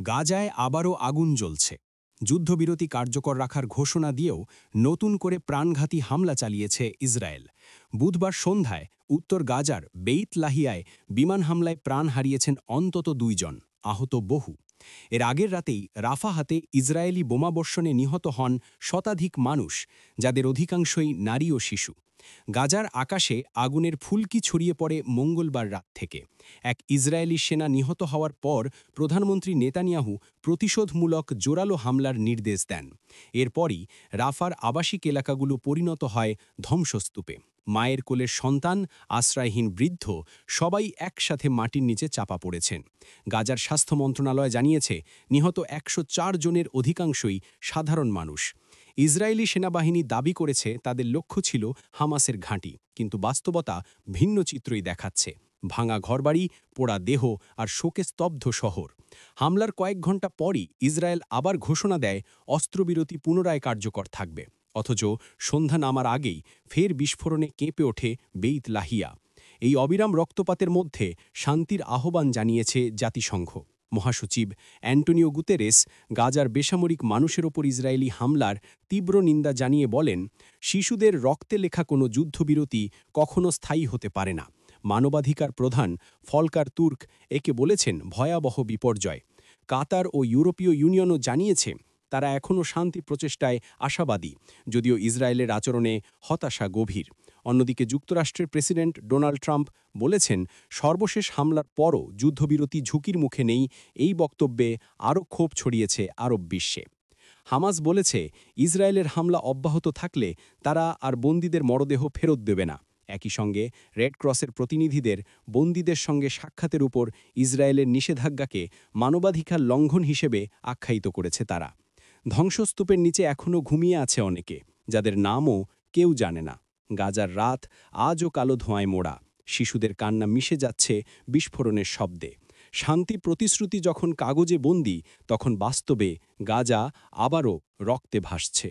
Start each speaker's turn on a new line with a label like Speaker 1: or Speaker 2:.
Speaker 1: গাজায় আবারও আগুন জ্বলছে। যুদ্ধবিরতি কার্যকর রাখার ঘোষণা দিয়েও নতুন করে প্রাণঘাতী হামলা চালিয়েছে ইসরায়েল। বুধবার সন্ধ্যায় উত্তর গাজার বেইত লাহিয়ায় বিমান হামলায় প্রাণ হারিয়েছেন অন্তত ২ জন, আহত বহু। এর আগের রাতেই রাফাহাতে ইসরায়েলি বোমাবর্ষণে নিহত হন শতাধিক মানুষ, যাদের অধিকাংশই নারী ও শিশু। গাজার আকাশে আগুনের ফুলকি ছড়িয়ে পড়ে মঙ্গলবার রাত থেকে। এক ইসরায়েলি সেনা নিহত হওয়ার পর প্রধানমন্ত্রী নেতানিয়াহু প্রতিশোধমূলক জোরালো হামলার নির্দেশ দেন। এরপরই রাফার আবাসিক এলাকাগুলো পরিণত হয় ধ্বংসস্তূপে। মায়ের কোলের সন্তান, আশ্রয়হীন বৃদ্ধ সবাই একসাথে মাটির নিচে চাপা পড়েছেন। গাজার স্বাস্থ্য মন্ত্রণালয় জানিয়েছে, নিহত ১০৪ জনের অধিকাংশই সাধারণ মানুষ। ইসরায়েলি সেনাবাহিনী দাবি করেছে তাদের লক্ষ্য ছিল হামাসের ঘাঁটি, কিন্তু বাস্তবতা ভিন্ন চিত্রই দেখাচ্ছে। ভাঙা ঘরবাড়ি, পোড়া দেহ আর শোকে স্তব্ধ শহর। হামলার কয়েক ঘন্টা পরই ইসরায়েল আবার ঘোষণা দেয় অস্ত্রবিরতি পুনরায় কার্যকর থাকবে। অথচ সন্ধ্যা নামার আগেই ফের বিস্ফোরণে কেঁপে ওঠে বেইত লাহিয়া। এই অবিরাম রক্তপাতের মধ্যে শান্তির আহ্বান জানিয়েছে জাতিসংঘ। মহাসচিব অ্যান্টোনিও গুতেরেস গাজার বেসামরিক মানুষের ওপর ইসরায়েলি হামলার তীব্র নিন্দা জানিয়ে বলেন, শিশুদের রক্তে লেখা কোনো যুদ্ধবিরতি কখনো স্থায়ী হতে পারে না। মানবাধিকার প্রধান ফলকার তুর্ক একে বলেছেন ভয়াবহ বিপর্যয়। কাতার ও ইউরোপীয় ইউনিয়নও জানিয়েছে তারা এখনও শান্তি প্রচেষ্টায় আশাবাদী, যদিও ইসরায়েলের আচরণে হতাশা গভীর। অন্যদিকে যুক্তরাষ্ট্রের প্রেসিডেন্ট ডোনাল্ড ট্রাম্প বলেছেন, সর্বশেষ হামলার পরও যুদ্ধবিরতি ঝুঁকির মুখে নেই। এই বক্তব্যে আরও ক্ষোভ ছড়িয়েছে আরব বিশ্বে। হামাস বলেছে, ইসরায়েলের হামলা অব্যাহত থাকলে তারা আর বন্দীদের মরদেহ ফেরত দেবে না। একই সঙ্গে রেড ক্রসের প্রতিনিধিদের বন্দীদের সঙ্গে সাক্ষাতের উপর ইসরায়েলের নিষেধাজ্ঞাকে মানবাধিকার লঙ্ঘন হিসেবে আখ্যায়িত করেছে তারা। ধ্বংসস্তূপের নিচে এখনও ঘুমিয়ে আছে অনেকে, যাদের নামও কেউ জানে না। গাজার রাত আজও কালো ধোঁয়ায় মোড়া। শিশুদের কান্না মিশে যাচ্ছে বিস্ফোরণের শব্দে। শান্তি প্রতিশ্রুতি যখন কাগজে বন্দী, তখন বাস্তবে গাজা আবারও রক্তে ভাসছে।